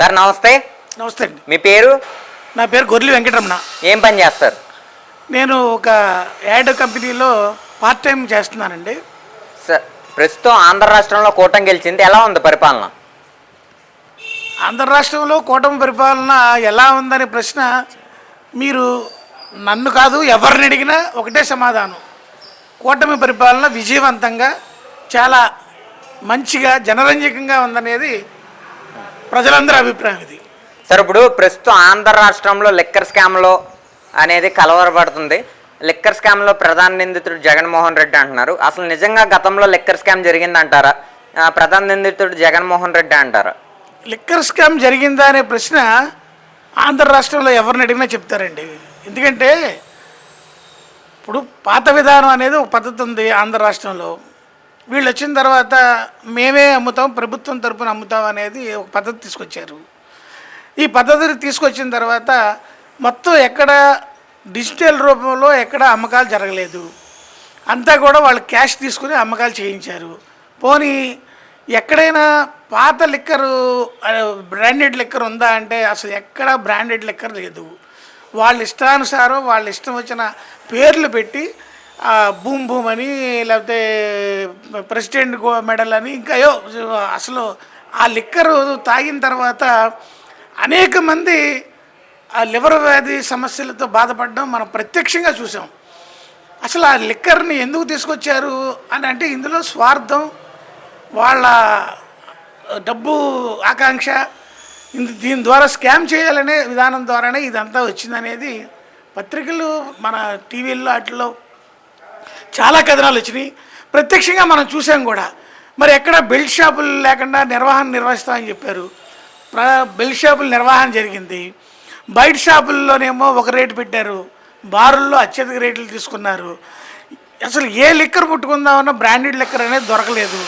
Sir నమస్తే. నమస్తే అండి. మీ పేరు? నా పేరు గొర్రెలి వెంకటరమణ. ఏం పని చేస్తారు? నేను ఒక యాడ్ కంపెనీలో పార్ట్ టైం చేస్తున్నానండి. సార్ ప్రస్తుతం ఆంధ్ర రాష్ట్రంలో కూటమి గెలిచింది, ఎలా ఉంది పరిపాలన? ఆంధ్ర రాష్ట్రంలో కూటమి పరిపాలన ఎలా ఉందనే ప్రశ్న మీరు నన్ను కాదు ఎవరిని అడిగినా ఒకటే సమాధానం. కూటమి పరిపాలన విజయవంతంగా చాలా మంచిగా జనరంజకంగా ఉందనేది ప్రజలందరి అభిప్రాయం. ఇది సార్ ఇప్పుడు ప్రస్తుతం ఆంధ్ర రాష్ట్రంలో లిక్కర్ స్కామ్లో అనేది కలవరపడుతుంది. లిక్కర్ స్కామ్లో ప్రధాన నిందితుడు జగన్మోహన్ రెడ్డి అంటున్నారు. అసలు నిజంగా గతంలో లిక్కర్ స్కామ్ జరిగిందంటారా? ప్రధాన నిందితుడు జగన్మోహన్ రెడ్డి అంటారా? లిక్కర్ స్కామ్ జరిగిందా అనే ప్రశ్న ఆంధ్ర రాష్ట్రంలో ఎవరిని అడిగినా చెప్తారండి. ఎందుకంటే ఇప్పుడు పాత విధానం అనేది ఒక పద్ధతి ఉంది ఆంధ్ర రాష్ట్రంలో. వీళ్ళు వచ్చిన తర్వాత మేమే అమ్ముతాం, ప్రభుత్వం తరపున అమ్ముతాం అనేది ఒక పద్ధతి తీసుకొచ్చారు. ఈ పద్ధతిని తీసుకొచ్చిన తర్వాత మొత్తం ఎక్కడ డిజిటల్ రూపంలో ఎక్కడ అమ్మకాలు జరగలేదు. అంతా కూడా వాళ్ళు క్యాష్ తీసుకుని అమ్మకాలు చేయించారు. పోనీ ఎక్కడైనా పాత లిక్కరు బ్రాండెడ్ లిక్కర్ ఉందా అంటే అసలు ఎక్కడ బ్రాండెడ్ లిక్కర్ లేదు. వాళ్ళ ఇష్టానుసారం వాళ్ళ ఇష్టం వచ్చిన పేర్లు పెట్టి బూమ్ బూమ్ అని, లేకపోతే ప్రెసిడెంట్ మెడల్ అని, ఇంకా అసలు ఆ లిక్కరు తాగిన తర్వాత అనేక మంది ఆ లివర్ వ్యాధి సమస్యలతో బాధపడడం మనం ప్రత్యక్షంగా చూసాం. అసలు ఆ లిక్కర్ని ఎందుకు తీసుకొచ్చారు అని అంటే ఇందులో స్వార్థం, వాళ్ళ డబ్బు ఆకాంక్ష, దీని ద్వారా స్కామ్ చేయాలనే విధానం ద్వారానే ఇదంతా వచ్చిందనేది పత్రికలు మన టీవీల్లో వాటిల్లో చాలా కథనాలు వచ్చినాయి. ప్రత్యక్షంగా మనం చూసాం కూడా. మరి ఎక్కడ బెల్ట్ షాపులు లేకుండా నిర్వహిస్తామని చెప్పారు. బెల్ట్ షాపుల నిర్వహణ జరిగింది. బయట షాపుల్లోనేమో ఒక రేటు పెట్టారు, బారుల్లో అత్యధిక రేట్లు తీసుకున్నారు. అసలు ఏ లిక్కర్ ముట్టుకుందామన్నా బ్రాండెడ్ లిక్కర్ అనేది దొరకలేదు.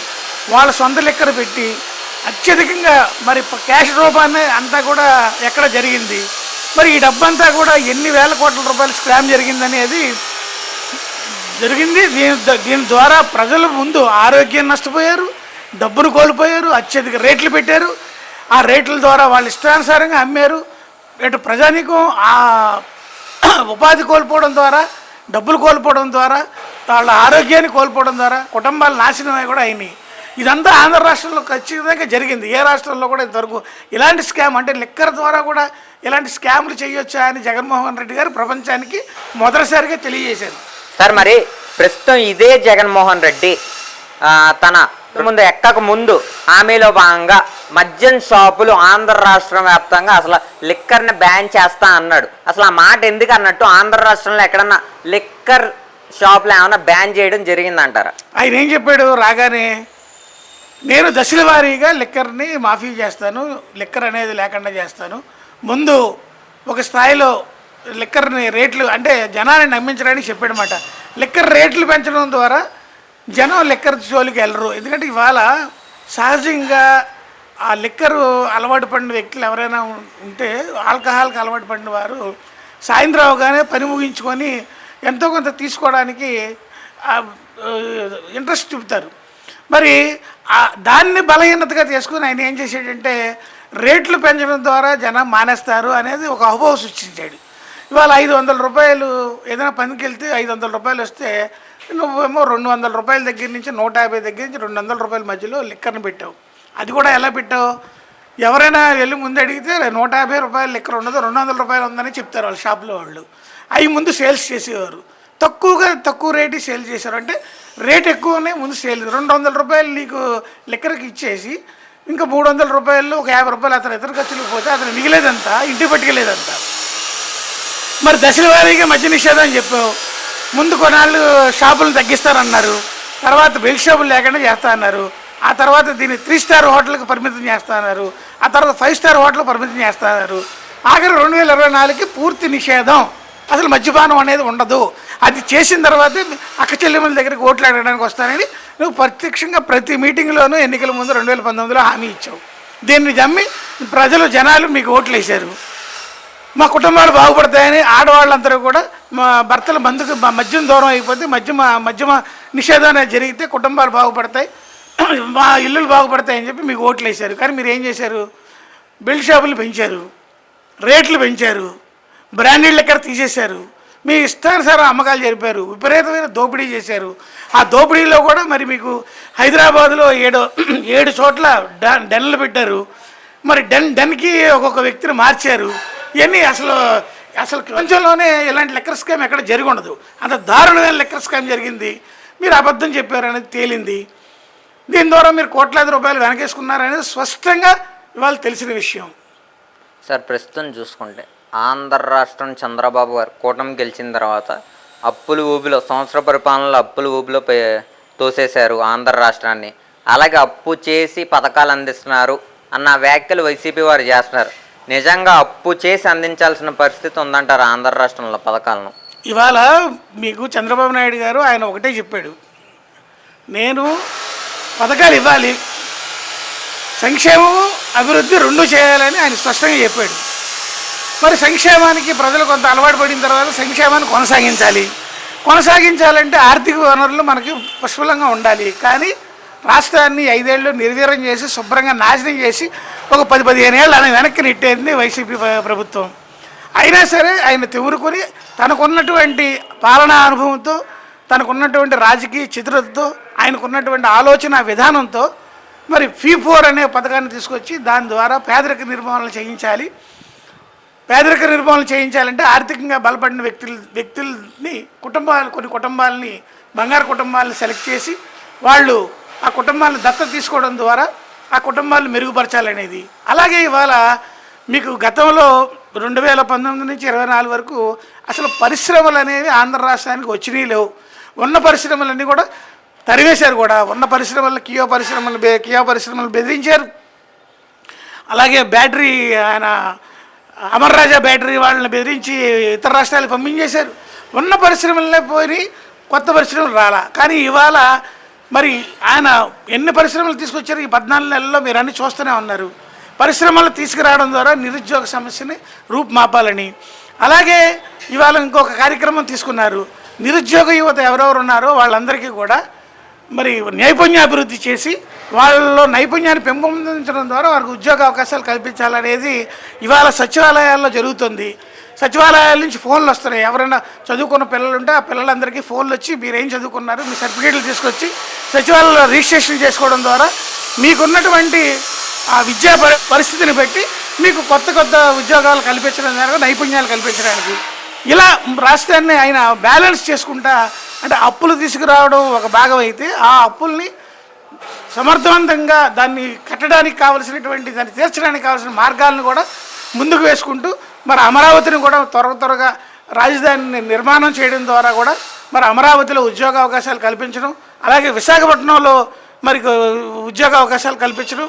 వాళ్ళ సొంత లిక్కర్ పెట్టి అత్యధికంగా మరి క్యాష్ రూపాన్ని అంతా కూడా ఎక్కడ జరిగింది. మరి ఈ డబ్బంతా కూడా ఎన్ని వేల కోట్ల రూపాయలు స్కామ్ జరిగిందనేది జరిగింది. దీని ద్వారా ప్రజలు ముందు ఆరోగ్యం నష్టపోయారు, డబ్బును కోల్పోయారు, అత్యధిక రేట్లు పెట్టారు. ఆ రేట్ల ద్వారా వాళ్ళు ఇష్టానుసారంగా అమ్మారు. ఇటు ప్రజానీకం ఆ ఉపాధి కోల్పోవడం ద్వారా, డబ్బులు కోల్పోవడం ద్వారా, వాళ్ళ ఆరోగ్యాన్ని కోల్పోవడం ద్వారా కుటుంబాలు నాశనమై కూడా అయినాయి. ఇదంతా ఆంధ్ర రాష్ట్రంలో ఖచ్చితంగా జరిగింది. ఏ రాష్ట్రంలో కూడా ఇంతవరకు ఇలాంటి స్కామ్ అంటే లిక్కర్ ద్వారా కూడా ఇలాంటి స్కామ్లు చేయొచ్చా అని జగన్మోహన్ రెడ్డి గారు ప్రపంచానికి మొదటిసారిగా తెలియజేశారు. సార్ మరి ప్రస్తుతం ఇదే జగన్మోహన్ రెడ్డి తన ముందు ఎక్కక ముందు హామీలో భాగంగా మద్యం షాపులు ఆంధ్ర రాష్ట్రం వ్యాప్తంగా అసలు లిక్కర్ని బ్యాన్ చేస్తా అన్నాడు. అసలు ఆ మాట ఎందుకు అన్నట్టు? ఆంధ్ర రాష్ట్రంలో ఎక్కడన్నా లిక్కర్ షాపులు ఏమైనా బ్యాన్ చేయడం జరిగిందంటారా? ఆయన ఏం చెప్పాడు రాగానే? నేను దశల వారీగా లిక్కర్ని మాఫీ చేస్తాను, లిక్కర్ అనేది లేకుండా చేస్తాను. ముందు ఒక స్థాయిలో లిక్కర్ని రేట్లు అంటే జనాన్ని నమ్మించడానికి చెప్పాడనమాట. లిక్కర్ రేట్లు పెంచడం ద్వారా జనం లిక్కర్ జోలికి వెళ్ళరు. ఎందుకంటే ఇవాళ సహజంగా ఆ లిక్కరు అలవాటు పడిన వ్యక్తులు ఎవరైనా ఉంటే, ఆల్కహాల్కి అలవాటు పడిన వారు సాయంత్రం అవగానే పని ముగించుకొని ఎంతో కొంత తీసుకోవడానికి ఇంట్రెస్ట్ చూపుతారు. మరి దాన్ని బలహీనతగా చేసుకుని ఆయన ఏం చేసాడంటే రేట్లు పెంచడం ద్వారా జనం మానేస్తారు అనేది ఒక అహోభావం సృష్టించాడు. ఇవాళ 500 రూపాయలు ఏదైనా పనికి వెళ్తే 500 రూపాయలు వస్తే నువ్వేమో 200 రూపాయల దగ్గర నుంచి 150 దగ్గర నుంచి 200 రూపాయల మధ్యలో లిక్కర్ని పెట్టావు. అది కూడా ఎలా పెట్టావు? ఎవరైనా వెళ్ళి ముందు అడిగితే 150 రూపాయల లిక్కర్ ఉండదు, 200 రూపాయలు ఉందని చెప్తారు వాళ్ళ షాప్లో వాళ్ళు. అవి ముందు సేల్స్ చేసేవారు. తక్కువ రేటు సేల్ చేశారు. అంటే రేట్ ఎక్కువనే ముందు సేల్. 200 రూపాయలు నీకు లిక్కర్కి ఇచ్చేసి ఇంకా 300 రూపాయలు ఒక 50 రూపాయలు అతను ఇతర ఖర్చులకు పోతే అతను మిగిలేదంతా ఇంటికి పట్టుకెళ్ళేదంతా. మరి దశల వారీగా మద్య నిషేధం అని చెప్పావు. ముందు కొన్నాళ్ళు షాపులను తగ్గిస్తారన్నారు, తర్వాత బెల్ట్ షాపులు లేకుండా చేస్తా అన్నారు. ఆ తర్వాత దీన్ని 3 స్టార్ హోటల్కి పరిమితం చేస్తా అన్నారు. ఆ తర్వాత 5 స్టార్ హోటల్కి పరిమితం చేస్తా అన్నారు. ఆఖరి 2024కి పూర్తి నిషేధం, అసలు మద్యపానం అనేది ఉండదు. అది చేసిన తర్వాతే అక్క చెల్లెమ్మల దగ్గరికి ఓట్లు అడగడానికి వస్తానని నువ్వు ప్రత్యక్షంగా ప్రతి మీటింగ్లోనూ ఎన్నికల ముందు 2019లో హామీ ఇచ్చావు. దీన్ని నమ్మి జనాలు మీకు ఓట్లు వేశారు. మా కుటుంబాలు బాగుపడతాయని ఆడవాళ్ళందరూ కూడా మా భర్తల మద్యం దూరం అయిపోతే మద్యమ నిషేధం అనేది జరిగితే కుటుంబాలు బాగుపడతాయి, మా ఇల్లులు బాగుపడతాయని చెప్పి మీకు ఓట్లు వేశారు. కానీ మీరు ఏం చేశారు? బెల్ట్ షాపులు పెంచారు, రేట్లు పెంచారు, బ్రాండెడ్ లెక్కర తీసేశారు, మీ ఇష్టానుసారం అమ్మకాలు జరిపారు, విపరీతమైన దోపిడీ చేశారు. ఆ దోపిడీలో కూడా మరి మీకు హైదరాబాదులో ఏడు చోట్ల డెన్లు పెట్టారు. మరి డెన్కి ఒక్కొక్క వ్యక్తిని మార్చారు. ఇవన్నీ అసలు ప్రపంచంలోనే ఇలాంటి లెక్కర్ స్కామ్ ఎక్కడ జరిగి ఉండదు. అంత దారుణమైన లెక్కర్ స్కామ్ జరిగింది. మీరు అబద్ధం చెప్పారనేది తేలింది. దీని ద్వారా మీరు కోట్లాది రూపాయలు వెనకేసుకున్నారనేది స్పష్టంగా ఇవాళ తెలిసిన విషయం. సార్, ప్రస్తుతం చూసుకుంటే ఆంధ్ర రాష్ట్రం చంద్రబాబు గారు కూటమి గెలిచిన తర్వాత అప్పుల ఊబిలో, సంవత్సర పరిపాలనలో అప్పుల ఊబిలో తోసేశారు ఆంధ్ర రాష్ట్రాన్ని. అలాగే అప్పు చేసి పథకాలు అందిస్తున్నారు అన్న వ్యాఖ్యలు వైసీపీ వారు చేస్తున్నారు. నిజంగా అప్పు చేసి అందించాల్సిన పరిస్థితి ఉందంటారు ఆంధ్ర రాష్ట్రంలో పథకాలను? ఇవాళ మీకు చంద్రబాబు నాయుడు గారు ఆయన ఒకటే చెప్పాడు, నేను పథకాలు ఇవ్వాలి, సంక్షేమం అభివృద్ధి రెండు చేయాలని ఆయన స్పష్టంగా చెప్పాడు. మరి సంక్షేమానికి ప్రజలు కొంత అలవాటు పడిన తర్వాత సంక్షేమాన్ని కొనసాగించాలంటే ఆర్థిక వనరులు మనకి పుష్కలంగా ఉండాలి. కానీ రాష్ట్రాన్ని 5 ఏళ్ళు నిర్వీర్యం చేసి శుభ్రంగా నాశనం చేసి ఒక 10-15 ఏళ్ళు ఆయన వెనక్కి నెట్టేది వైసీపీ ప్రభుత్వం. అయినా సరే ఆయన తెవురుకొని తనకున్నటువంటి పాలనా అనుభవంతో, తనకున్నటువంటి రాజకీయ చిత్రతతో, ఆయనకున్నటువంటి ఆలోచన విధానంతో మరి ఫీ4 అనే పథకాన్ని తీసుకొచ్చి దాని ద్వారా పేదరిక నిర్మూలన చేయించాలంటే ఆర్థికంగా బలపడిన వ్యక్తుల్ని కొన్ని కుటుంబాలని, బంగారు కుటుంబాలను సెలెక్ట్ చేసి వాళ్ళు ఆ కుటుంబాలను దత్తత తీసుకోవడం ద్వారా ఆ కుటుంబాలను మెరుగుపరచాలనేది. అలాగే ఇవాళ మీకు గతంలో 2019 నుంచి 24 వరకు అసలు పరిశ్రమలు అనేవి ఆంధ్ర రాష్ట్రానికి వచ్చినాయి లేవు. ఉన్న పరిశ్రమలన్నీ కూడా తరివేశారు. కూడా ఉన్న పరిశ్రమలు కియా పరిశ్రమలు బెదిరించారు. అలాగే బ్యాటరీ ఆయన అమర్ రాజా బ్యాటరీ వాళ్ళని బెదిరించి ఇతర రాష్ట్రాలకు పంపించేశారు. ఉన్న పరిశ్రమలనే పోయి కొత్త పరిశ్రమలు రాలా. కానీ ఇవాళ మరి ఆయన ఎన్ని పరిశ్రమలు తీసుకొచ్చారు ఈ 14 నెలల్లో మీరు అన్నీ చూస్తూనే ఉన్నారు. పరిశ్రమలు తీసుకురావడం ద్వారా నిరుద్యోగ సమస్యని రూపుమాపాలని. అలాగే ఇవాళ ఇంకొక కార్యక్రమం తీసుకున్నారు. నిరుద్యోగ యువత ఎవరెవరు ఉన్నారో వాళ్ళందరికీ కూడా మరి నైపుణ్యాభివృద్ధి చేసి వాళ్ళలో నైపుణ్యాన్ని పెంపొందించడం ద్వారా వారికి ఉద్యోగ అవకాశాలు కల్పించాలనేది ఇవాళ సచివాలయాల్లో జరుగుతుంది. సచివాలయాల నుంచి ఫోన్లు వస్తున్నాయి. ఎవరైనా చదువుకున్న పిల్లలు ఉంటే ఆ పిల్లలందరికీ ఫోన్లు వచ్చి మీరేం చదువుకున్నారు, మీ సర్టిఫికేట్లు తీసుకొచ్చి సచివాలయంలో రిజిస్ట్రేషన్ చేసుకోవడం ద్వారా మీకున్నటువంటి ఆ విద్యా పరిస్థితిని బట్టి మీకు కొత్త ఉద్యోగాలు కల్పించడం ద్వారా నైపుణ్యాలు కల్పించడానికి ఇలా రాష్ట్రాన్ని ఆయన బ్యాలెన్స్ చేసుకుంటా, అంటే అప్పులు తీసుకురావడం ఒక భాగం అయితే ఆ అప్పుల్ని సమర్థవంతంగా దాన్ని కట్టడానికి కావలసినటువంటి దాన్ని తీర్చడానికి కావాల్సిన మార్గాలను కూడా ముందుకు వేసుకుంటూ మరి అమరావతిని కూడా త్వరగా రాజధానిని నిర్మాణం చేయడం ద్వారా కూడా మరి అమరావతిలో ఉద్యోగ అవకాశాలు కల్పించడం, అలాగే విశాఖపట్నంలో మరి ఉద్యోగ అవకాశాలు కల్పించడం,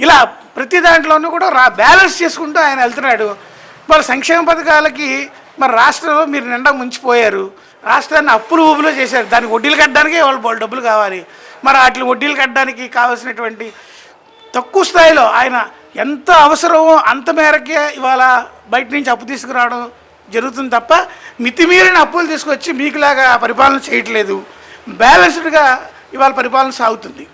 ఇలా ప్రతి దాంట్లోనూ కూడా బ్యాలెన్స్ చేసుకుంటూ ఆయన వెళ్తున్నాడు. మరి సంక్షేమ పథకాలకి మరి రాష్ట్రంలో మీరు నిండా ముంచిపోయారు. రాష్ట్రాన్ని అప్పులు ఊబులో చేశారు. దానికి వడ్డీలు కట్టడానికే వాళ్ళు డబ్బులు కావాలి. మరి వాటి వడ్డీలు కట్టడానికి కావాల్సినటువంటి తక్కువ స్థాయిలో ఆయన ఎంత అవసరమో అంత మేరకే ఇవాళ బయట నుంచి అప్పు తీసుకురావడం జరుగుతుంది తప్ప మితిమీరిన అప్పులు తీసుకొచ్చి మీకులాగా పరిపాలన చేయట్లేదు. బ్యాలెన్స్డ్గా ఇవాళ పరిపాలన సాగుతుంది.